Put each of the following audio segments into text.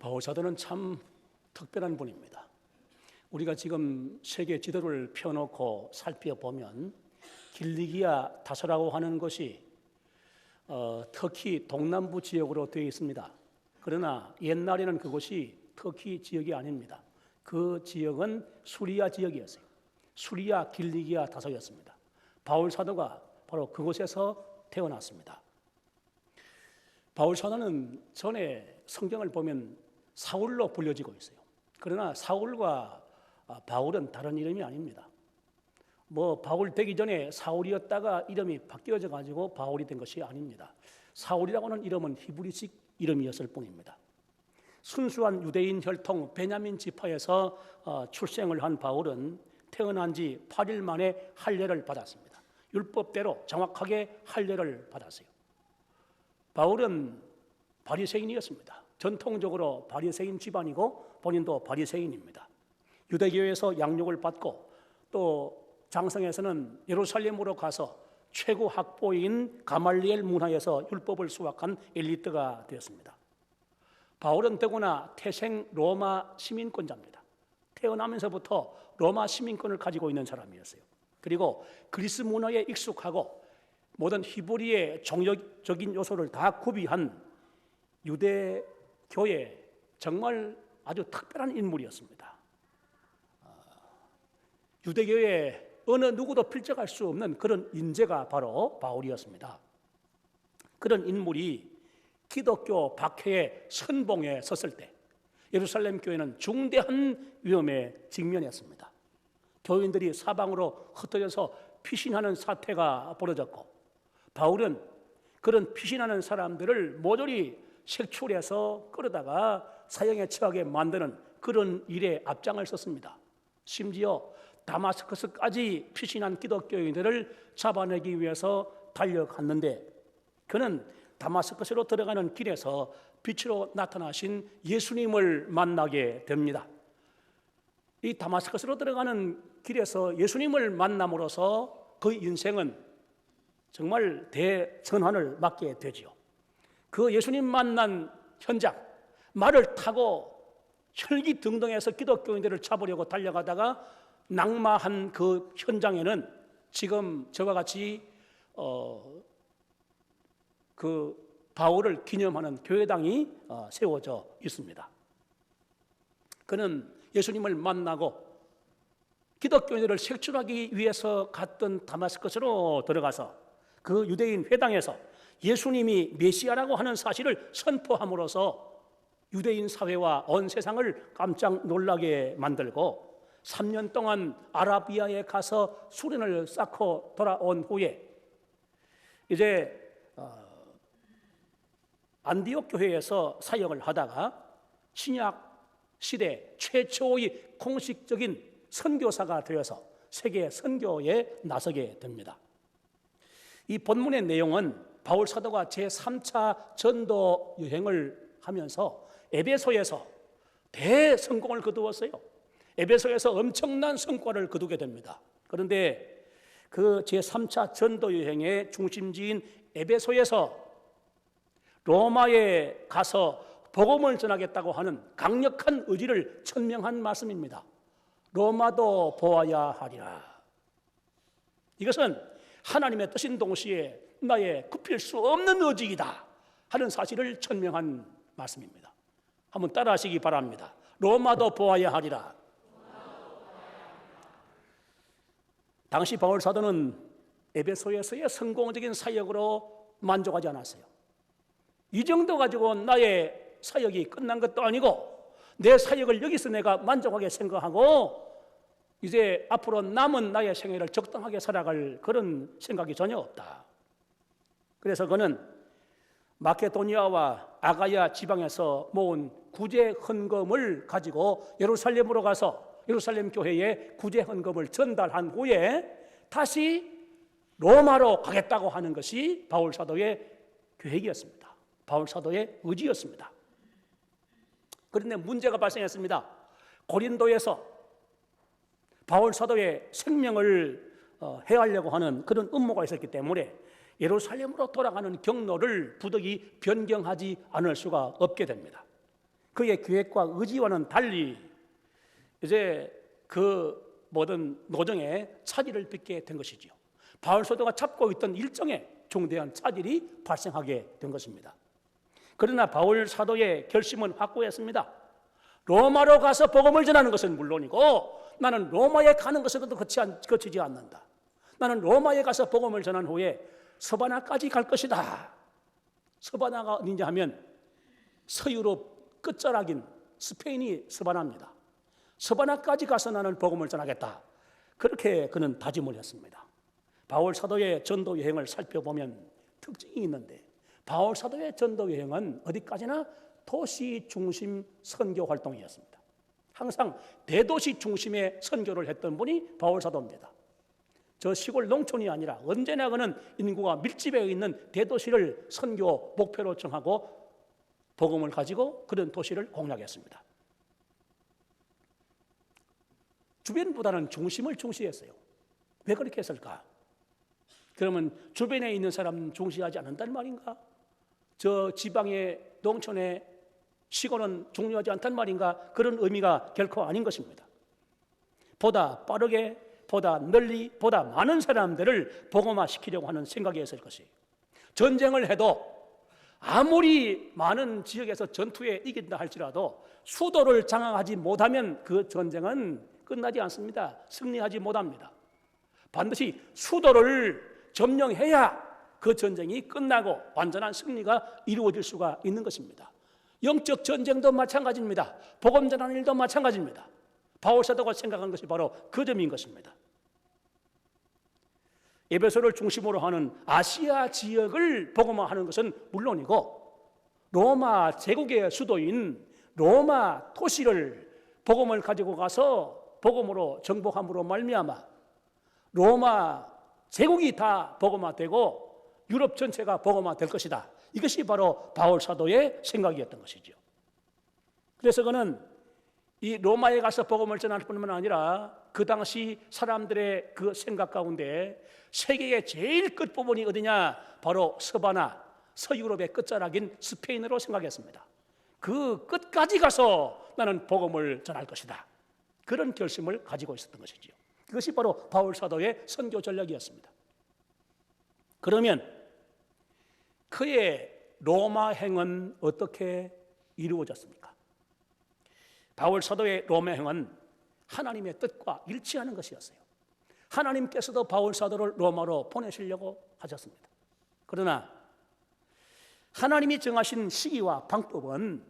바울 사도는 참 특별한 분입니다. 우리가 지금 세계 지도를 펴놓고 살펴보면 길리기아 다소라고 하는 것이 터키 동남부 지역으로 되어 있습니다. 그러나 옛날에는 그곳이 터키 지역이 아닙니다. 그 지역은 수리아 지역이었어요. 수리아 길리기아 다소였습니다. 바울 사도가 바로 그곳에서 태어났습니다. 바울 사도는 전에 성경을 보면 사울로 불려지고 있어요. 그러나 사울과 바울은 다른 이름이 아닙니다. 바울 되기 전에 사울이었다가 이름이 바뀌어져 가지고 바울이 된 것이 아닙니다. 사울이라고 하는 이름은 히브리식 이름이었을 뿐입니다. 순수한 유대인 혈통 베냐민 지파에서 출생을 한 바울은 태어난 지 8일 만에 할례를 받았습니다. 율법대로 정확하게 할례를 받았어요. 바울은 바리새인이었습니다. 전통적으로 바리새인 집안이고 본인도 바리새인입니다. 유대교에서 양육을 받고 또 장성에서는 예루살렘으로 가서 최고 학보인 가말리엘 문화에서 율법을 수학한 엘리트가 되었습니다. 바울은 더구나 태생 로마 시민권자입니다. 태어나면서부터 로마 시민권을 가지고 있는 사람이었어요. 그리고 그리스 문화에 익숙하고 모든 히브리의 종교적인 요소를 다 구비한 유대교의 정말 아주 특별한 인물이었습니다. 유대교의 어느 누구도 필적할 수 없는 그런 인재가 바로 바울이었습니다. 그런 인물이 기독교 박해의 선봉에 섰을 때 예루살렘 교회는 중대한 위험에 직면했습니다. 교인들이 사방으로 흩어져서 피신하는 사태가 벌어졌고 바울은 그런 피신하는 사람들을 모조리 색출해서 끌어다가 사형에 처하게 만드는 그런 일에 앞장을 섰습니다. 심지어 다마스커스까지 피신한 기독교인들을 잡아내기 위해서 달려갔는데 그는 다마스커스로 들어가는 길에서 빛으로 나타나신 예수님을 만나게 됩니다. 이 다마스커스로 들어가는 길에서 예수님을 만남으로써 그 인생은 정말 대전환을 맞게 되지요. 그 예수님 만난 현장, 말을 타고 혈기등등해서 기독교인들을 잡으려고 달려가다가 낙마한 그 현장에는 지금 저와 같이 그 바울을 기념하는 교회당이 세워져 있습니다. 그는 예수님을 만나고 기독교인들을 색출하기 위해서 갔던 다마스커스로 들어가서 그 유대인 회당에서 예수님이 메시아라고 하는 사실을 선포함으로써 유대인 사회와 온 세상을 깜짝 놀라게 만들고 3년 동안 아라비아에 가서 수련을 쌓고 돌아온 후에 이제 안디옥 교회에서 사역을 하다가 신약 시대 최초의 공식적인 선교사가 되어서 세계 선교에 나서게 됩니다. 이 본문의 내용은 바울 사도가 제3차 전도 여행을 하면서 에베소에서 대성공을 거두었어요. 에베소에서 엄청난 성과를 거두게 됩니다. 그런데 그 제3차 전도 여행의 중심지인 에베소에서 로마에 가서 복음을 전하겠다고 하는 강력한 의지를 천명한 말씀입니다. 로마도 보아야 하리라. 이것은 하나님의 뜻인 동시에 나의 굽힐 수 없는 의지이다 하는 사실을 천명한 말씀입니다. 한번 따라하시기 바랍니다. 로마도 보아야 하리라. 당시 바울 사도는 에베소에서의 성공적인 사역으로 만족하지 않았어요. 이 정도 가지고 나의 사역이 끝난 것도 아니고 내 사역을 여기서 내가 만족하게 생각하고 이제 앞으로 남은 나의 생애를 적당하게 살아갈 그런 생각이 전혀 없다. 그래서 그는 마케도니아와 아가야 지방에서 모은 구제 헌금을 가지고 예루살렘으로 가서 예루살렘 교회에 구제 헌금을 전달한 후에 다시 로마로 가겠다고 하는 것이 바울 사도의 계획이었습니다. 바울 사도의 의지였습니다. 그런데 문제가 발생했습니다. 고린도에서 바울 사도의 생명을 해하려고 하는 그런 음모가 있었기 때문에 예루살렘으로 돌아가는 경로를 부득이 변경하지 않을 수가 없게 됩니다. 그의 계획과 의지와는 달리 이제 그 모든 노정에 차질을 빚게 된 것이지요. 바울 사도가 잡고 있던 일정에 중대한 차질이 발생하게 된 것입니다. 그러나 바울 사도의 결심은 확고했습니다. 로마로 가서 복음을 전하는 것은 물론이고 나는 로마에 가는 것에도 거치지 않는다. 나는 로마에 가서 복음을 전한 후에 서바나까지 갈 것이다. 서바나가 어디냐 하면 서유럽 끝자락인 스페인이 서바나입니다. 서바나까지 가서 나는 복음을 전하겠다. 그렇게 그는 다짐을 했습니다. 바울 사도의 전도 여행을 살펴보면 특징이 있는데 바울 사도의 전도 여행은 어디까지나 도시 중심 선교 활동이었습니다. 항상 대도시 중심의 선교를 했던 분이 바울 사도입니다. 저 시골 농촌이 아니라 언제나 그는 인구가 밀집해 있는 대도시를 선교 목표로 정하고 복음을 가지고 그런 도시를 공략했습니다. 주변보다는 중심을 중시했어요. 왜 그렇게 했을까? 그러면 주변에 있는 사람 중시하지 않는단 말인가? 저 지방의 농촌의 시골은 중요하지 않단 말인가? 그런 의미가 결코 아닌 것입니다. 보다 빠르게, 보다 널리, 보다 많은 사람들을 복음화시키려고 하는 생각이었을 것이에요. 전쟁을 해도 아무리 많은 지역에서 전투에 이긴다 할지라도 수도를 장악하지 못하면 그 전쟁은 끝나지 않습니다. 승리하지 못합니다. 반드시 수도를 점령해야 그 전쟁이 끝나고 완전한 승리가 이루어질 수가 있는 것입니다. 영적 전쟁도 마찬가지입니다. 복음 전하는 일도 마찬가지입니다. 바울 사도가 생각한 것이 바로 그 점인 것입니다. 에베소를 중심으로 하는 아시아 지역을 복음화하는 것은 물론이고 로마 제국의 수도인 로마 도시를 복음을 가지고 가서 복음으로 정복함으로 말미암아 로마 제국이 다 복음화되고 유럽 전체가 복음화될 것이다. 이것이 바로 바울 사도의 생각이었던 것이죠. 그래서 그는 이 로마에 가서 복음을 전할 뿐만 아니라 그 당시 사람들의 그 생각 가운데 세계의 제일 끝부분이 어디냐? 바로 서바나, 서유럽의 끝자락인 스페인으로 생각했습니다. 그 끝까지 가서 나는 복음을 전할 것이다. 그런 결심을 가지고 있었던 것이죠. 그것이 바로 바울 사도의 선교 전략이었습니다. 그러면 그의 로마 행은 어떻게 이루어졌습니까? 바울 사도의 로마 행은 하나님의 뜻과 일치하는 것이었어요. 하나님께서도 바울 사도를 로마로 보내시려고 하셨습니다. 그러나 하나님이 정하신 시기와 방법은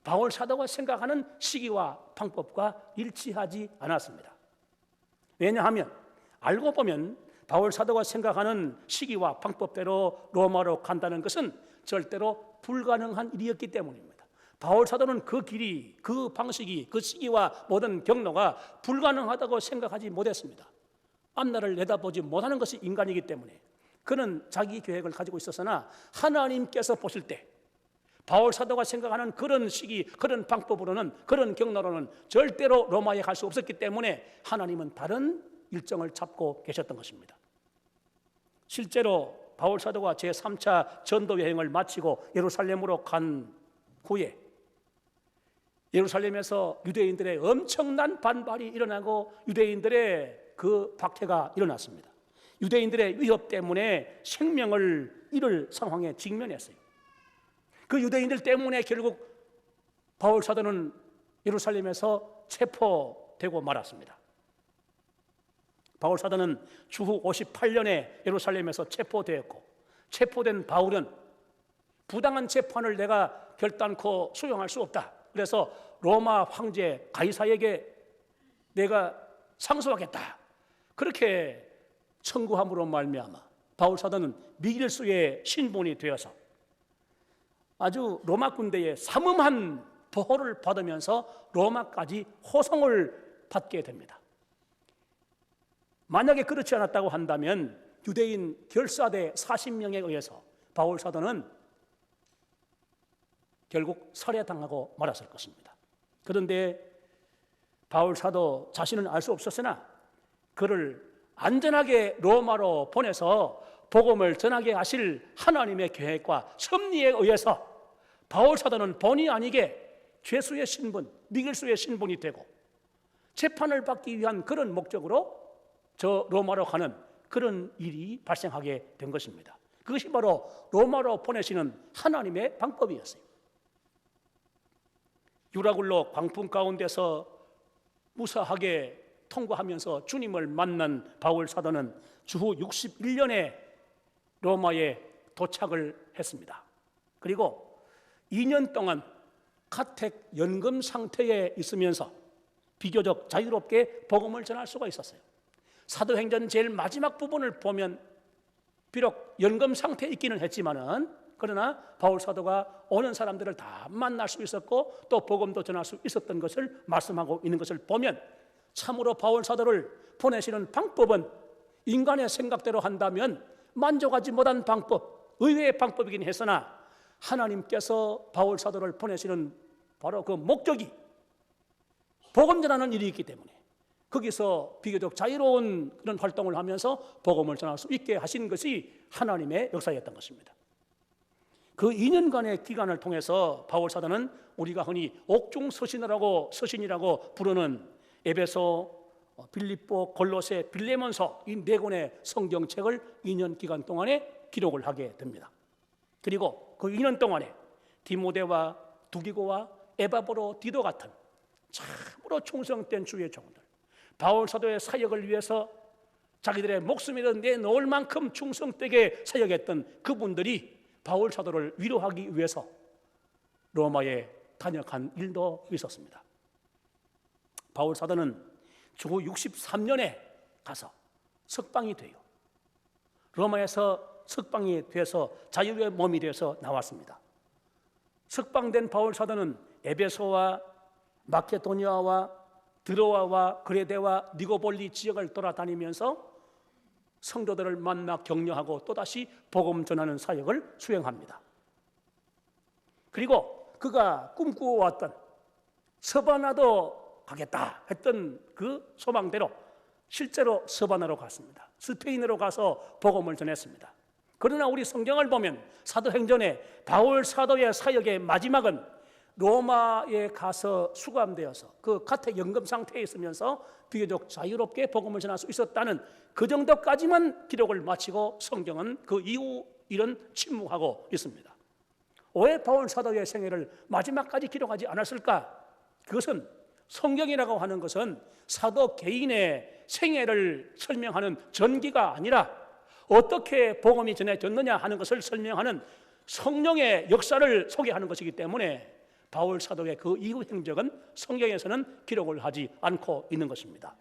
바울 사도가 생각하는 시기와 방법과 일치하지 않았습니다. 왜냐하면 알고 보면 바울 사도가 생각하는 시기와 방법대로 로마로 간다는 것은 절대로 불가능한 일이었기 때문입니다. 바울 사도는 그 길이, 그 방식이, 그 시기와 모든 경로가 불가능하다고 생각하지 못했습니다. 앞날을 내다보지 못하는 것이 인간이기 때문에 그는 자기 계획을 가지고 있었으나 하나님께서 보실 때 바울 사도가 생각하는 그런 시기, 그런 방법으로는, 그런 경로로는 절대로 로마에 갈 수 없었기 때문에 하나님은 다른 일정을 잡고 계셨던 것입니다. 실제로 바울 사도가 제3차 전도 여행을 마치고 예루살렘으로 간 후에 예루살렘에서 유대인들의 엄청난 반발이 일어나고 유대인들의 그 박해가 일어났습니다. 유대인들의 위협 때문에 생명을 잃을 상황에 직면했어요. 그 유대인들 때문에 결국 바울 사도는 예루살렘에서 체포되고 말았습니다. 바울 사도는 주후 58년에 예루살렘에서 체포되었고 체포된 바울은 부당한 재판을 내가 결단코 수용할 수 없다. 그래서 로마 황제 가이사에게 내가 상소하겠다. 그렇게 청구함으로 말미암아 바울 사도는 미길수의 신분이 되어서 아주 로마 군대의 삼엄한 보호를 받으면서 로마까지 호송을 받게 됩니다. 만약에 그렇지 않았다고 한다면 유대인 결사대 40명에 의해서 바울 사도는 결국 살해당하고 말았을 것입니다. 그런데 바울 사도 자신은 알 수 없었으나 그를 안전하게 로마로 보내서 복음을 전하게 하실 하나님의 계획과 섭리에 의해서 바울 사도는 본의 아니게 죄수의 신분, 미길수의 신분이 되고 재판을 받기 위한 그런 목적으로 저 로마로 가는 그런 일이 발생하게 된 것입니다. 그것이 바로 로마로 보내시는 하나님의 방법이었어요. 유라굴로 광풍 가운데서 무사하게 통과하면서 주님을 만난 바울 사도는 주후 61년에 로마에 도착을 했습니다. 그리고 2년 동안 가택 연금 상태에 있으면서 비교적 자유롭게 복음을 전할 수가 있었어요. 사도행전 제일 마지막 부분을 보면 비록 연금 상태에 있기는 했지만은 그러나 바울 사도가 오는 사람들을 다 만날 수 있었고 또 복음도 전할 수 있었던 것을 말씀하고 있는 것을 보면 참으로 바울 사도를 보내시는 방법은 인간의 생각대로 한다면 만족하지 못한 방법, 의외의 방법이긴 했으나 하나님께서 바울 사도를 보내시는 바로 그 목적이 복음 전하는 일이 있기 때문에 거기서 비교적 자유로운 그런 활동을 하면서 복음을 전할 수 있게 하신 것이 하나님의 역사였던 것입니다. 그 2년간의 기간을 통해서 바울 사도는 우리가 흔히 옥중서신이라고 부르는 에베소, 빌립보, 골로새, 빌레몬서 이 4권의 성경책을 2년 기간 동안에 기록을 하게 됩니다. 그리고 그 2년 동안에 디모데와 두기고와 에바브로, 디도 같은 참으로 충성된 주의 종들, 바울 사도의 사역을 위해서 자기들의 목숨이라도 내놓을 만큼 충성되게 사역했던 그분들이 바울 사도를 위로하기 위해서 로마에 단역한 일도 있었습니다. 바울 사도는 주후 63년에 가서 석방이 돼요. 로마에서 석방이 돼서 자유의 몸이 되어서 나왔습니다. 석방된 바울 사도는 에베소와 마케도니아와 드로아와 그레데와 니고볼리 지역을 돌아다니면서 성도들을 만나 격려하고 또다시 복음 전하는 사역을 수행합니다. 그리고 그가 꿈꾸어왔던 서바나도 가겠다 했던 그 소망대로 실제로 서바나로 갔습니다. 스페인으로 가서 복음을 전했습니다. 그러나 우리 성경을 보면 사도행전에 바울 사도의 사역의 마지막은 로마에 가서 수감되어서 그 가택 연금 상태에 있으면서 비교적 자유롭게 복음을 전할 수 있었다는 그 정도까지만 기록을 마치고 성경은 그 이후 일은 침묵하고 있습니다. 왜 바울 사도의 생애를 마지막까지 기록하지 않았을까? 그것은 성경이라고 하는 것은 사도 개인의 생애를 설명하는 전기가 아니라 어떻게 복음이 전해졌느냐 하는 것을 설명하는 성령의 역사를 소개하는 것이기 때문에 바울 사도의 그 이후 행적은 성경에서는 기록을 하지 않고 있는 것입니다.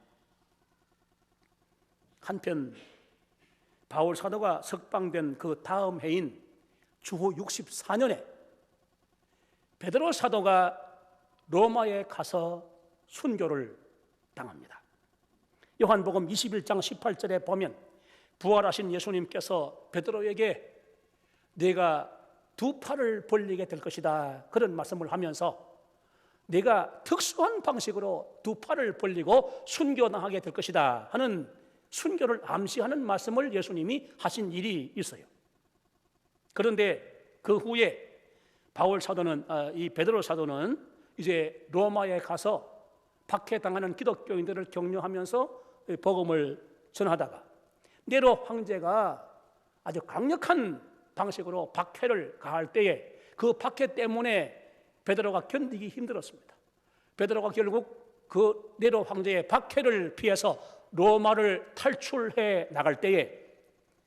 한편 바울 사도가 석방된 그 다음 해인 주후 64년에 베드로 사도가 로마에 가서 순교를 당합니다. 요한복음 21장 18절에 보면 부활하신 예수님께서 베드로에게 내가 2팔을 벌리게 될 것이다 그런 말씀을 하면서 내가 특수한 방식으로 2팔을 벌리고 순교당하게 될 것이다 하는 순교를 암시하는 말씀을 예수님이 하신 일이 있어요. 그런데 그 후에 바울 사도는 이 베드로 사도는 이제 로마에 가서 박해당하는 기독교인들을 격려하면서 복음을 전하다가 네로 황제가 아주 강력한 방식으로 박해를 가할 때에 그 박해 때문에 베드로가 견디기 힘들었습니다. 베드로가 결국 그 네로 황제의 박해를 피해서 로마를 탈출해 나갈 때에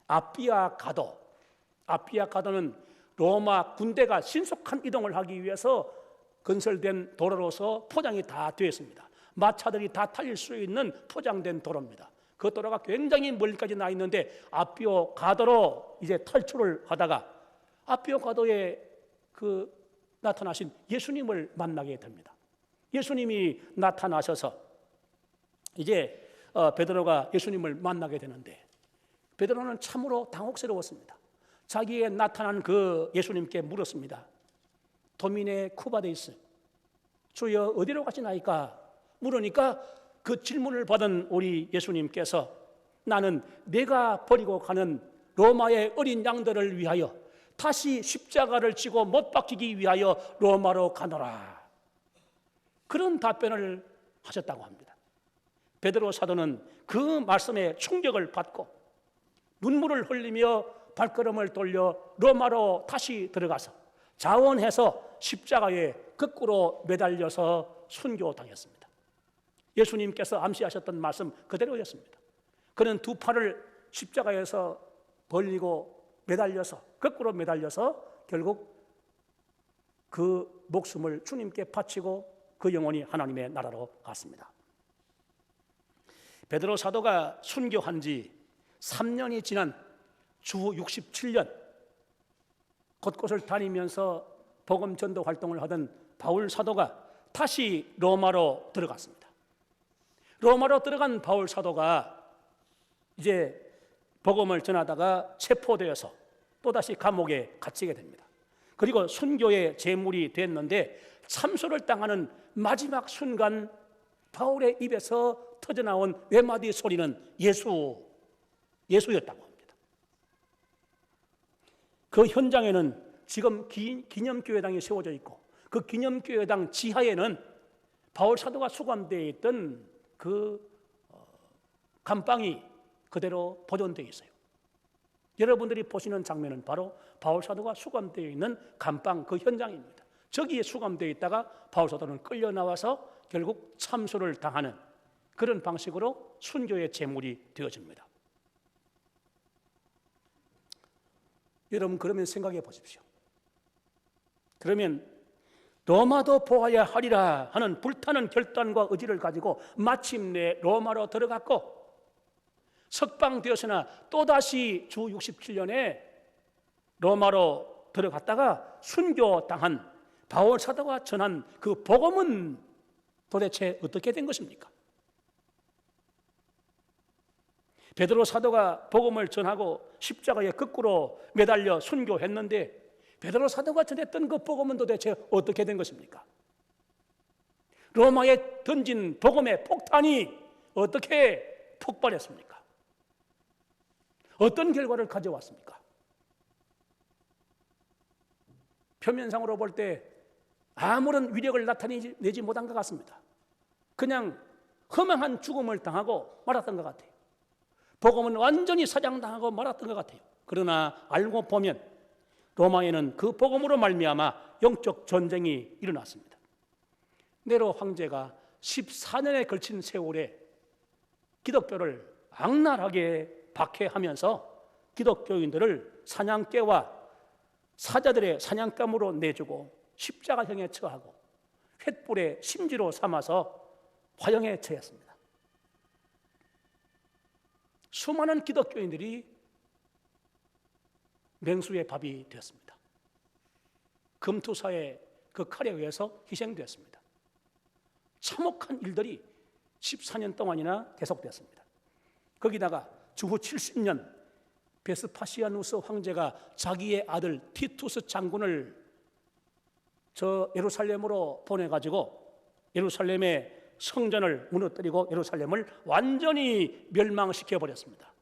아피아 가도는 로마 군대가 신속한 이동을 하기 위해서 건설된 도로로서 포장이 다 되어 있습니다. 마차들이 다 달릴 수 있는 포장된 도로입니다. 그 도로가 굉장히 멀리까지 나 있는데 아피오 가도로 이제 탈출을 하다가 아피오 가도에 그 나타나신 예수님을 만나게 됩니다. 예수님이 나타나셔서 이제 베드로가 예수님을 만나게 되는데 베드로는 참으로 당혹스러웠습니다. 자기의 나타난 그 예수님께 물었습니다. 도미네 쿠바데이스, 주여 어디로 가시나이까? 물으니까 그 질문을 받은 우리 예수님께서 나는 내가 버리고 가는 로마의 어린 양들을 위하여 다시 십자가를 지고 못 박히기 위하여 로마로 가노라. 그런 답변을 하셨다고 합니다. 베드로 사도는 그 말씀에 충격을 받고 눈물을 흘리며 발걸음을 돌려 로마로 다시 들어가서 자원해서 십자가에 거꾸로 매달려서 순교당했습니다. 예수님께서 암시하셨던 말씀 그대로였습니다. 그는 두 팔을 십자가에서 벌리고 매달려서 거꾸로 매달려서 결국 그 목숨을 주님께 바치고 그 영혼이 하나님의 나라로 갔습니다. 베드로 사도가 순교한 지 3년이 지난 주후 67년 곳곳을 다니면서 복음 전도 활동을 하던 바울 사도가 다시 로마로 들어갔습니다. 로마로 들어간 바울 사도가 이제 복음을 전하다가 체포되어서 또다시 감옥에 갇히게 됩니다. 그리고 순교의 제물이 됐는데 참소를 당하는 마지막 순간 바울의 입에서 터져나온 외마디 소리는 예수였다고 합니다. 그 현장에는 지금 기념교회당이 세워져 있고 그 기념교회당 지하에는 바울 사도가 수감되어 있던 그 감방이 그대로 보존되어 있어요. 여러분들이 보시는 장면은 바로 바울 사도가 수감되어 있는 감방 그 현장입니다. 저기에 수감되어 있다가 바울 사도는 끌려 나와서 결국 참소를 당하는 그런 방식으로 순교의 제물이 되어집니다. 여러분 그러면 생각해 보십시오. 그러면 로마도 보아야 하리라 하는 불타는 결단과 의지를 가지고 마침내 로마로 들어갔고 석방되었으나 또다시 주 67년에 로마로 들어갔다가 순교당한 바울 사도가 전한 그 복음은 도대체 어떻게 된 것입니까? 베드로 사도가 복음을 전하고 십자가에 거꾸로 매달려 순교했는데 베드로 사도가 전했던 그 복음은 도대체 어떻게 된 것입니까? 로마에 던진 복음의 폭탄이 어떻게 폭발했습니까? 어떤 결과를 가져왔습니까? 표면상으로 볼 때 아무런 위력을 나타내지 못한 것 같습니다. 그냥 허망한 죽음을 당하고 말았던 것 같아요. 복음은 완전히 사장당하고 말았던 것 같아요. 그러나 알고 보면 로마에는 그 복음으로 말미암아 영적 전쟁이 일어났습니다. 네로 황제가 14년에 걸친 세월에 기독교를 악랄하게 박해하면서 기독교인들을 사냥개와 사자들의 사냥감으로 내주고 십자가형에 처하고 횃불에 심지로 삼아서 화형에 처했습니다. 수많은 기독교인들이 맹수의 밥이 되었습니다. 금투사의 그 칼에 의해서 희생되었습니다. 참혹한 일들이 14년 동안이나 계속되었습니다. 거기다가 주후 70년 베스파시아누스 황제가 자기의 아들 티투스 장군을 저 예루살렘으로 보내가지고 예루살렘의 성전을 무너뜨리고 예루살렘을 완전히 멸망시켜버렸습니다.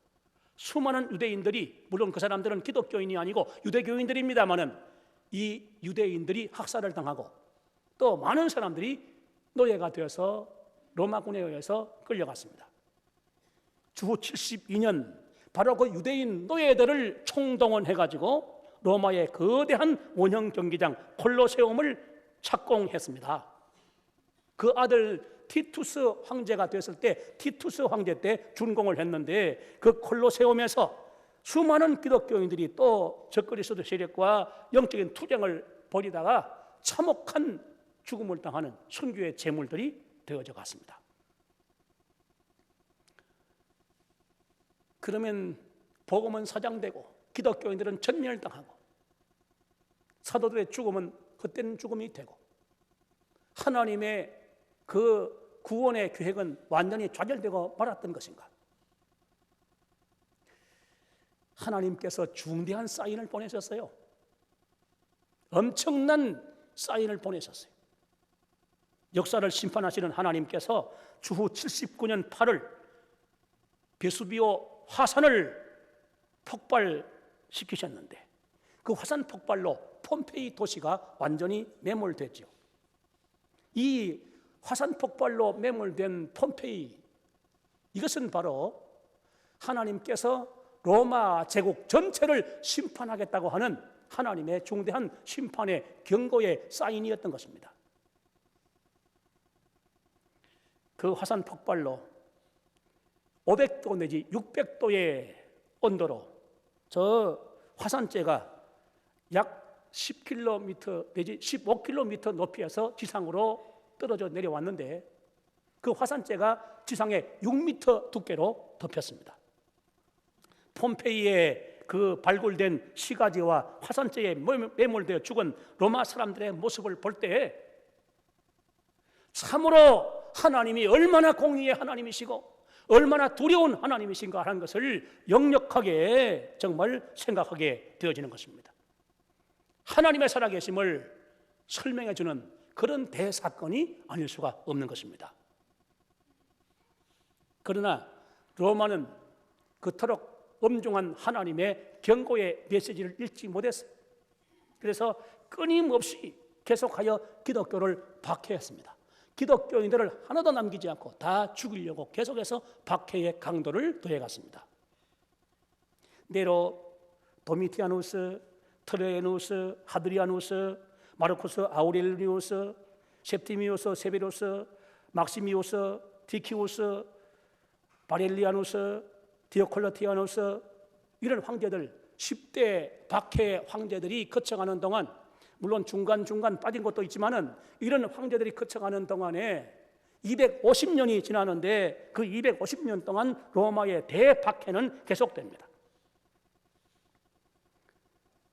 수많은 유대인들이, 물론 그 사람들은 기독교인이 아니고 유대교인들입니다마는 이 유대인들이 학살을 당하고 또 많은 사람들이 노예가 되어서 로마군에 의해서 끌려갔습니다. 주후 72년 바로 그 유대인 노예들을 총동원해가지고 로마의 거대한 원형 경기장 콜로세움을 착공했습니다. 그 아들 티투스 황제가 됐을 때 티투스 황제 때 준공을 했는데 그 콜로세움에서 수많은 기독교인들이 또 적그리스도 세력과 영적인 투쟁을 벌이다가 참혹한 죽음을 당하는 순교의 제물들이 되어져 갔습니다. 그러면 복음은 사장되고 기독교인들은 전멸당하고 사도들의 죽음은 헛된 죽음이 되고 하나님의 그 구원의 계획은 완전히 좌절되고 말았던 것인가? 하나님께서 중대한 사인을 보내셨어요. 엄청난 사인을 보내셨어요. 역사를 심판하시는 하나님께서 주후 79년 8월 베수비오 화산을 폭발시키셨는데 그 화산 폭발로 폼페이 도시가 완전히 매몰됐죠. 이 화산 폭발로 매몰된 폼페이, 이것은 바로 하나님께서 로마 제국 전체를 심판하겠다고 하는 하나님의 중대한 심판의 경고의 사인이었던 것입니다. 그 화산 폭발로 500도 내지 600도의 온도로 저 화산재가 약 10km 내지 15km 높이에서 지상으로 떨어져 내려왔는데 그 화산재가 지상에 6m 두께로 덮였습니다. 폼페이에 그 발굴된 시가지와 화산재에 매몰되어 죽은 로마 사람들의 모습을 볼 때 참으로 하나님이 얼마나 공의의 하나님이시고 얼마나 두려운 하나님이신가 하는 것을 역력하게 정말 생각하게 되어지는 것입니다. 하나님의 살아계심을 설명해 주는 그런 대사건이 아닐 수가 없는 것입니다. 그러나 로마는 그토록 엄중한 하나님의 경고의 메시지를 읽지 못했어요. 그래서 끊임없이 계속하여 기독교를 박해했습니다. 기독교인들을 하나도 남기지 않고 다 죽이려고 계속해서 박해의 강도를 더해갔습니다. 네로, 도미티아누스, 트레누스, 하드리아누스, 마르쿠스 아우렐리우스, septimius 세베로스, 막시미우스, 디키우스, 바렐리아누스, 디오클레티아누스, 이런 황제들 10대 박해 황제들이 거쳐가는 동안, 물론 중간중간 빠진 것도 있지만은 이런 황제들이 거쳐가는 동안에 250년이 지나는데 그 250년 동안 로마의 대박해는 계속됩니다.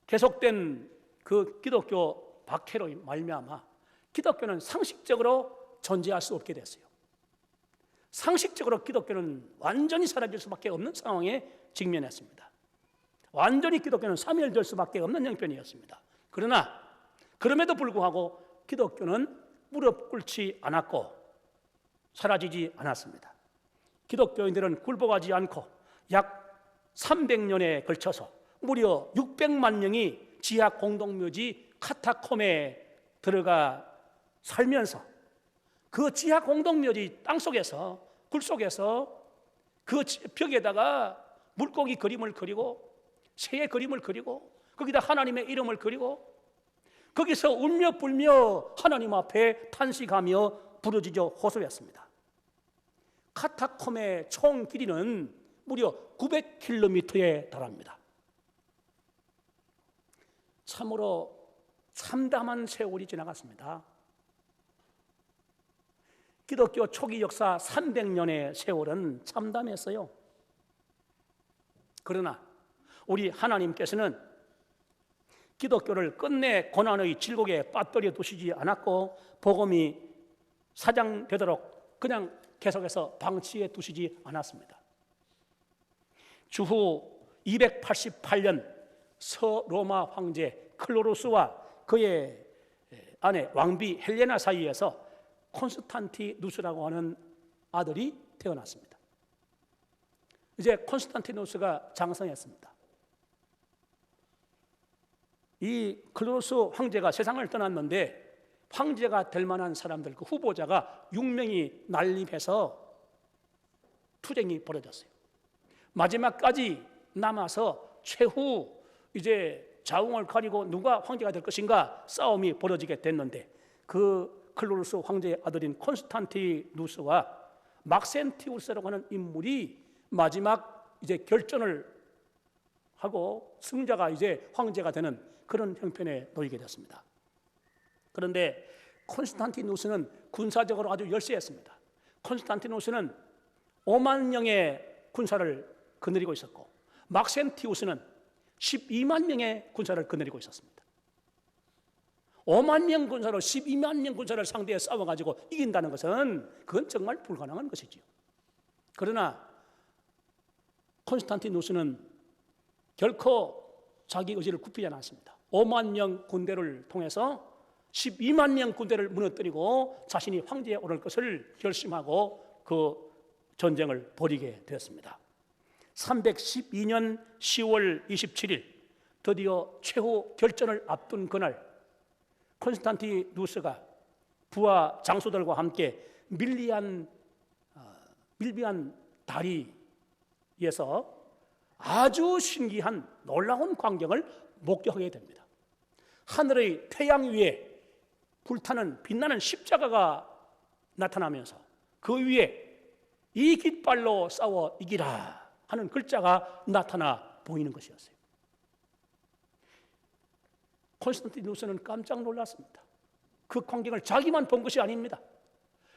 계속된 그 기독교 박해로 말미암아 기독교는 상식적으로 존재할 수 없게 됐어요. 상식적으로 기독교는 완전히 사라질 수밖에 없는 상황에 직면했습니다. 완전히 기독교는 사멸될 수밖에 없는 형편이었습니다. 그러나 그럼에도 불구하고 기독교는 무릎 꿇지 않았고 사라지지 않았습니다. 기독교인들은 굴복하지 않고 약 300년에 걸쳐서 무려 600만 명이 지하 공동묘지 카타콤에 들어가 살면서 그 지하 공동묘지 땅속에서 굴속에서 그 벽에다가 물고기 그림을 그리고 새의 그림을 그리고 거기다 하나님의 이름을 그리고 거기서 울며 불며 하나님 앞에 탄식하며 부르짖어 호소했습니다. 카타콤의 총 길이는 무려 900km에 달합니다. 참으로 참담한 세월이 지나갔습니다. 기독교 초기 역사 300년의 세월은 참담했어요. 그러나 우리 하나님께서는 기독교를 끝내 고난의 질곡에 빠뜨려 두시지 않았고 복음이 사장되도록 그냥 계속해서 방치해 두시지 않았습니다. 주후 288년 서로마 황제 클로루스와 그의 아내 왕비 헬레나 사이에서 콘스탄티누스라고 하는 아들이 태어났습니다. 이제 콘스탄티누스가 장성했습니다. 이 클로루스 황제가 세상을 떠났는데 황제가 될 만한 사람들, 그 후보자가 6명이 난립해서 투쟁이 벌어졌어요. 마지막까지 남아서 최후 이제 자웅을 가리고 누가 황제가 될 것인가 싸움이 벌어지게 됐는데 그 클로루스 황제의 아들인 콘스탄티누스와 막센티우스라고 하는 인물이 마지막 이제 결전을 하고 승자가 이제 황제가 되는 그런 형편에 놓이게 됐습니다. 그런데 콘스탄티누스는 군사적으로 아주 열세했습니다. 콘스탄티누스는 5만 명의 군사를 거느리고 있었고 막센티우스는 12만 명의 군사를 거느리고 있었습니다. 5만 명 군사로 12만 명 군사를 상대해 싸워가지고 이긴다는 것은 그건 정말 불가능한 것이지요. 그러나 콘스탄티누스는 결코 자기 의지를 굽히지 않았습니다. 5만 명 군대를 통해서 12만 명 군대를 무너뜨리고 자신이 황제에 오를 것을 결심하고 그 전쟁을 벌이게 되었습니다. 312년 10월 27일 드디어 최후 결전을 앞둔 그날 콘스탄티누스가 부하 장수들과 함께 밀비안 다리에서 아주 신기한 놀라운 광경을 목격하게 됩니다. 하늘의 태양 위에 불타는 빛나는 십자가가 나타나면서 그 위에 이 깃발로 싸워 이기라 하는 글자가 나타나 보이는 것이었어요. 콘스탄티누스는 깜짝 놀랐습니다. 그 광경을 자기만 본 것이 아닙니다.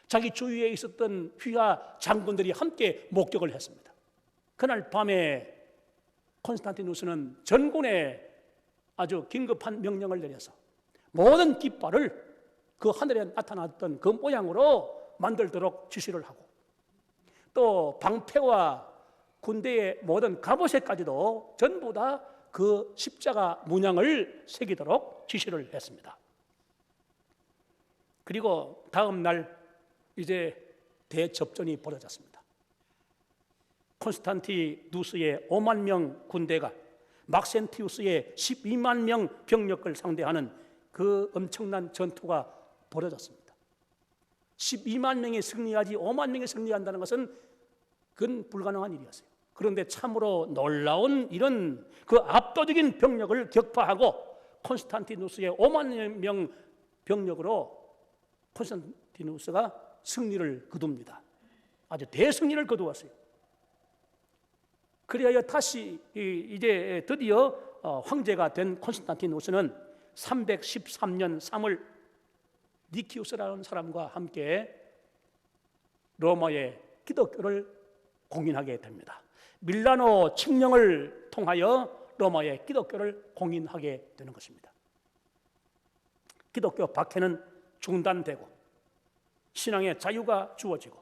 자기 주위에 있었던 휘하 장군들이 함께 목격을 했습니다. 그날 밤에 콘스탄티누스는 전군에 아주 긴급한 명령을 내려서 모든 깃발을 그 하늘에 나타났던 그 모양으로 만들도록 지시를 하고, 또 방패와 군대의 모든 갑옷에까지도 전부 다 그 십자가 문양을 새기도록 지시를 했습니다. 그리고 다음 날 이제 대접전이 벌어졌습니다. 콘스탄티누스의 5만 명 군대가 막센티우스의 12만 명 병력을 상대하는 그 엄청난 전투가 벌어졌습니다. 12만 명이 승리하지 5만 명이 승리한다는 것은 그건 불가능한 일이었어요. 그런데 참으로 놀라운 이런 그 압도적인 병력을 격파하고 콘스탄티누스의 5만 명 병력으로 콘스탄티누스가 승리를 거둡니다. 아주 대승리를 거두었어요. 그리하여 다시 이제 드디어 황제가 된 콘스탄티누스는 313년 3월 니키우스라는 사람과 함께 로마의 기독교를 공인하게 됩니다. 밀라노 칙령을 통하여 로마의 기독교를 공인하게 되는 것입니다. 기독교 박해는 중단되고 신앙의 자유가 주어지고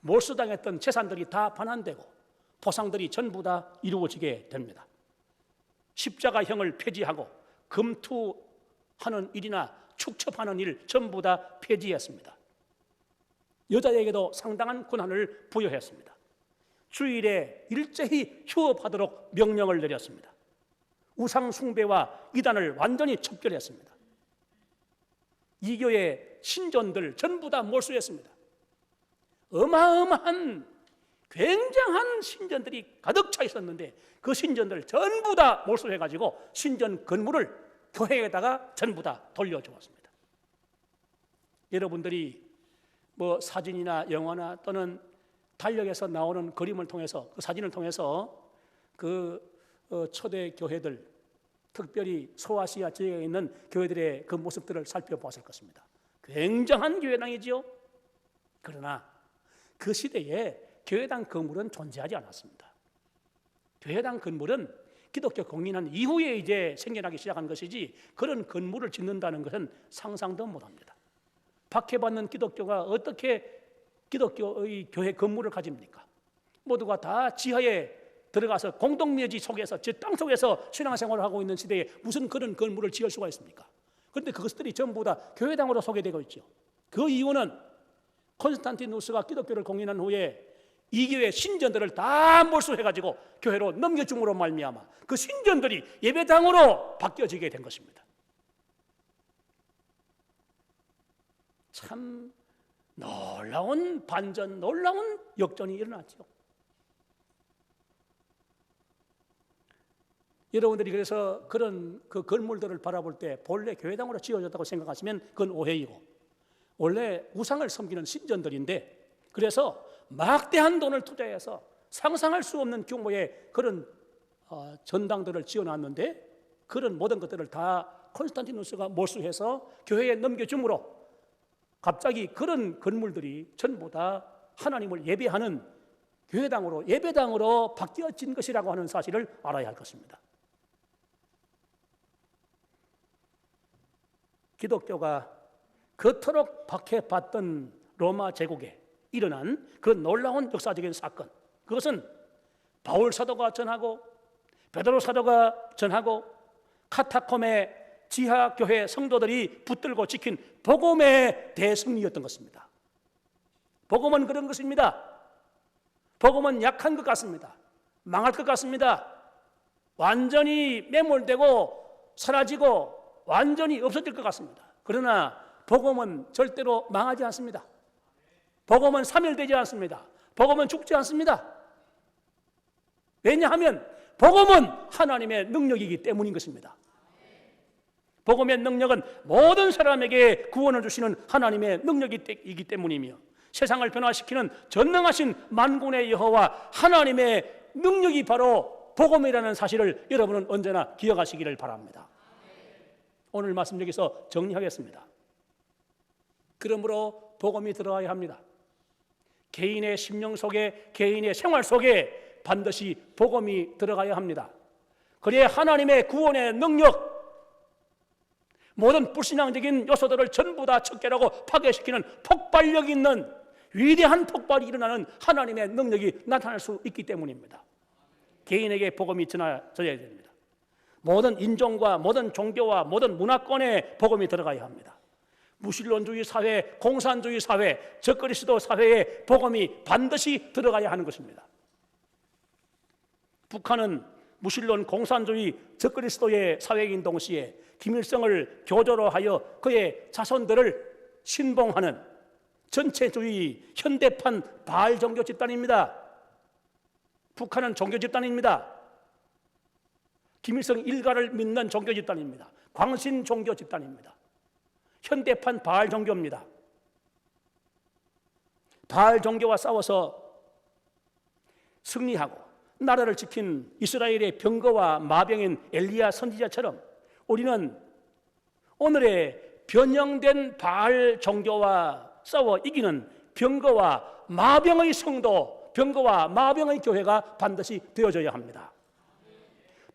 몰수당했던 재산들이 다 반환되고 보상들이 전부 다 이루어지게 됩니다. 십자가형을 폐지하고 금투하는 일이나 축첩하는 일 전부 다 폐지했습니다. 여자에게도 상당한 권한을 부여했습니다. 주일에 일제히 휴업하도록 명령을 내렸습니다. 우상 숭배와 이단을 완전히 척결했습니다. 이교의 신전들 전부 다 몰수했습니다. 어마어마한 굉장한 신전들이 가득 차 있었는데 그 신전들 전부 다 몰수해가지고 신전 건물을 교회에다가 전부 다 돌려주었습니다. 여러분들이 뭐 사진이나 영화나 또는 달력에서 나오는 그림을 통해서 그 사진을 통해서 그 초대 교회들, 특별히 소아시아 지역에 있는 교회들의 그 모습들을 살펴보았을 것입니다. 굉장한 교회당이지요. 그러나 그 시대에 교회당 건물은 존재하지 않았습니다. 교회당 건물은 기독교 공인한 이후에 이제 생겨나기 시작한 것이지 그런 건물을 짓는다는 것은 상상도 못합니다. 박해받는 기독교가 어떻게 기독교의 교회 건물을 가집니까? 모두가 다 지하에 들어가서 공동묘지 속에서 저 땅 속에서 신앙생활을 하고 있는 시대에 무슨 그런 건물을 지을 수가 있습니까? 그런데 그것들이 전부 다 교회당으로 소개되고 있죠. 그 이유는 콘스탄티누스가 기독교를 공인한 후에 이 교회 신전들을 다 몰수해가지고 교회로 넘겨줌으로 말미암아 그 신전들이 예배당으로 바뀌어지게 된 것입니다. 참 놀라운 반전, 놀라운 역전이 일어났죠. 여러분들이 그래서 그런 그 건물들을 바라볼 때 본래 교회당으로 지어졌다고 생각하시면 그건 오해이고, 원래 우상을 섬기는 신전들인데 그래서 막대한 돈을 투자해서 상상할 수 없는 규모의 그런 전당들을 지어놨는데 그런 모든 것들을 다 콘스탄티누스가 몰수해서 교회에 넘겨줌으로 갑자기 그런 건물들이 전부 다 하나님을 예배하는 교회당으로, 예배당으로 바뀌어진 것이라고 하는 사실을 알아야 할 것입니다. 기독교가 그토록 박해받던 로마 제국에 일어난 그런 놀라운 역사적인 사건, 그것은 바울 사도가 전하고 베드로 사도가 전하고 카타콤의 지하교회 성도들이 붙들고 지킨 복음의 대승리였던 것입니다. 복음은 그런 것입니다. 복음은 약한 것 같습니다. 망할 것 같습니다. 완전히 매몰되고 사라지고 완전히 없어질 것 같습니다. 그러나 복음은 절대로 망하지 않습니다. 복음은 사멸되지 않습니다. 복음은 죽지 않습니다. 왜냐하면 복음은 하나님의 능력이기 때문인 것입니다. 복음의 능력은 모든 사람에게 구원을 주시는 하나님의 능력이기 때문이며, 세상을 변화시키는 전능하신 만군의 여호와 하나님의 능력이 바로 복음이라는 사실을 여러분은 언제나 기억하시기를 바랍니다. 오늘 말씀 여기서 정리하겠습니다. 그러므로 복음이 들어가야 합니다. 개인의 심령 속에, 개인의 생활 속에 반드시 복음이 들어가야 합니다. 그래야 하나님의 구원의 능력, 모든 불신앙적인 요소들을 전부 다 척결하고 파괴시키는 폭발력 있는 위대한 폭발이 일어나는 하나님의 능력이 나타날 수 있기 때문입니다. 개인에게 복음이 전해져야 됩니다. 모든 인종과 모든 종교와 모든 문화권에 복음이 들어가야 합니다. 무신론주의 사회, 공산주의 사회, 적그리스도 사회에 복음이 반드시 들어가야 하는 것입니다. 북한은 무신론, 공산주의, 적그리스도의 사회인 동시에 김일성을 교조로 하여 그의 자손들을 신봉하는 전체주의 현대판 바알 종교 집단입니다. 북한은 종교 집단입니다. 김일성 일가를 믿는 종교 집단입니다. 광신 종교 집단입니다. 현대판 바알 종교입니다. 바알 종교와 싸워서 승리하고 나라를 지킨 이스라엘의 병거와 마병인 엘리야 선지자처럼 우리는 오늘의 변형된 바알 종교와 싸워 이기는 병거와 마병의 성도, 병거와 마병의 교회가 반드시 되어져야 합니다.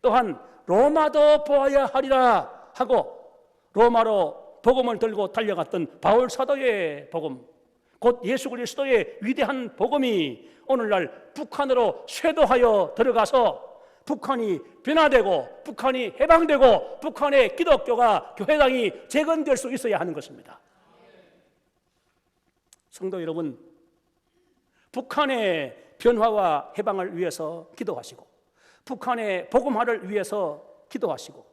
또한 로마도 보아야 하리라 하고 로마로 복음을 들고 달려갔던 바울 사도의 복음, 곧 예수 그리스도의 위대한 복음이 오늘날 북한으로 쇄도하여 들어가서 북한이 변화되고 북한이 해방되고 북한의 기독교가 교회당이 재건될 수 있어야 하는 것입니다. 성도 여러분, 북한의 변화와 해방을 위해서 기도하시고 북한의 복음화를 위해서 기도하시고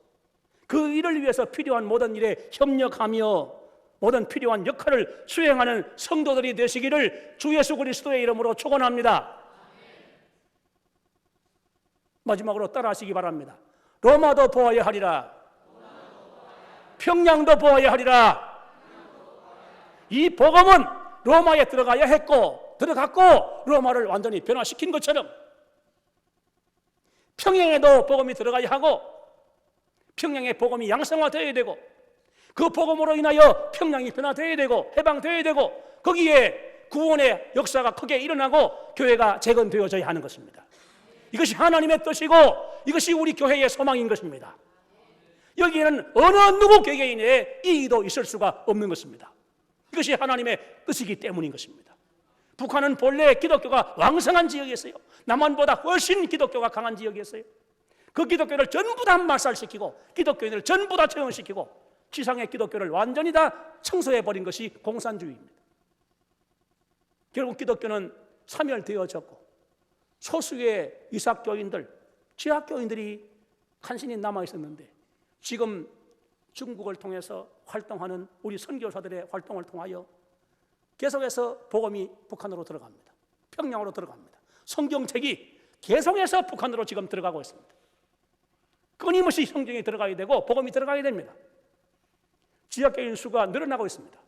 그 일을 위해서 필요한 모든 일에 협력하며 모든 필요한 역할을 수행하는 성도들이 되시기를 주 예수 그리스도의 이름으로 축원합니다. 마지막으로 따라하시기 바랍니다. 로마도 보아야 하리라. 평양도 보아야 하리라. 이 복음은 로마에 들어가야 했고 들어갔고 로마를 완전히 변화시킨 것처럼 평양에도 복음이 들어가야 하고 평양의 복음이 양성화되어야 되고 그 복음으로 인하여 평양이 변화되어야 되고 해방되어야 되고 거기에 구원의 역사가 크게 일어나고 교회가 재건되어져야 하는 것입니다. 이것이 하나님의 뜻이고 이것이 우리 교회의 소망인 것입니다. 여기에는 어느 누구 개개인의 이의도 있을 수가 없는 것입니다. 이것이 하나님의 뜻이기 때문인 것입니다. 북한은 본래 기독교가 왕성한 지역이었어요. 남한보다 훨씬 기독교가 강한 지역이었어요. 그 기독교를 전부 다 말살시키고 기독교인을 전부 다 처형시키고 지상의 기독교를 완전히 다 청소해버린 것이 공산주의입니다. 결국 기독교는 사멸되어졌고 소수의 이삭교인들, 지하교인들이 간신히 남아있었는데 지금 중국을 통해서 활동하는 우리 선교사들의 활동을 통하여 계속해서 복음이 북한으로 들어갑니다. 평양으로 들어갑니다. 성경책이 계속해서 북한으로 지금 들어가고 있습니다. 끊임없이 성경이 들어가야 되고 복음이 들어가야 됩니다. 지하교인 수가 늘어나고 있습니다.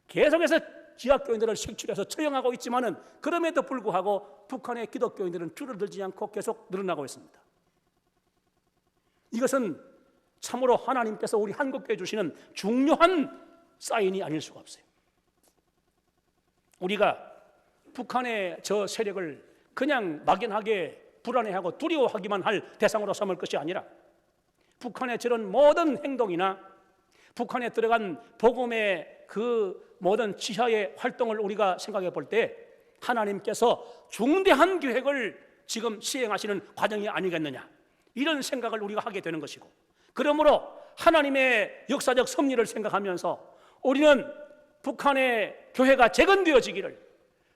계속해서 지하교인들을 색출해서 처형하고 있지만은 그럼에도 불구하고 북한의 기독교인들은 줄어들지 않고 계속 늘어나고 있습니다. 이것은 참으로 하나님께서 우리 한국교회 주시는 중요한 사인이 아닐 수가 없어요. 우리가 북한의 저 세력을 그냥 막연하게 불안해하고 두려워하기만 할 대상으로 삼을 것이 아니라 북한의 저런 모든 행동이나 북한에 들어간 복음의 그 모든 지하의 활동을 우리가 생각해 볼 때 하나님께서 중대한 계획을 지금 시행하시는 과정이 아니겠느냐, 이런 생각을 우리가 하게 되는 것이고, 그러므로 하나님의 역사적 섭리를 생각하면서 우리는 북한의 교회가 재건되어지기를,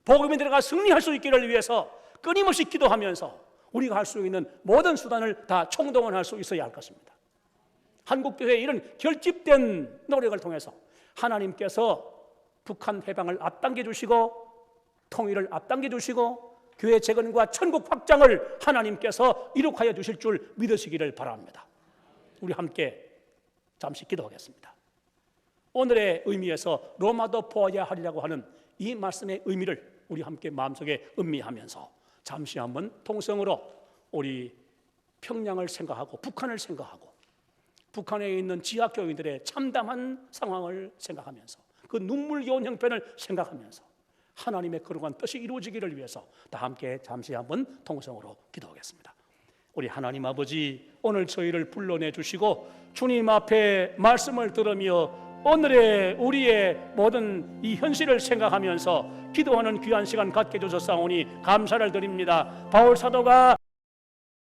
복음이 들어가 승리할 수 있기를 위해서 끊임없이 기도하면서 우리가 할 수 있는 모든 수단을 다 총동원할 수 있어야 할 것입니다. 한국교회의 이런 결집된 노력을 통해서 하나님께서 북한 해방을 앞당겨 주시고 통일을 앞당겨 주시고 교회 재건과 천국 확장을 하나님께서 이룩하여 주실 줄 믿으시기를 바랍니다. 우리 함께 잠시 기도하겠습니다. 오늘의 의미에서 로마도 보아야 하리라고 하는 이 말씀의 의미를 우리 함께 마음속에 음미하면서 잠시 한번 통성으로 우리 평양을 생각하고 북한을 생각하고 북한에 있는 지하교인들의 참담한 상황을 생각하면서 그 눈물겨운 형편을 생각하면서 하나님의 거룩한 뜻이 이루어지기를 위해서 다 함께 잠시 한번 통성으로 기도하겠습니다. 우리 하나님 아버지, 오늘 저희를 불러내 주시고 주님 앞에 말씀을 들으며 오늘의 우리의 모든 이 현실을 생각하면서 기도하는 귀한 시간 갖게 해주셨사오니 감사를 드립니다. 바울 사도가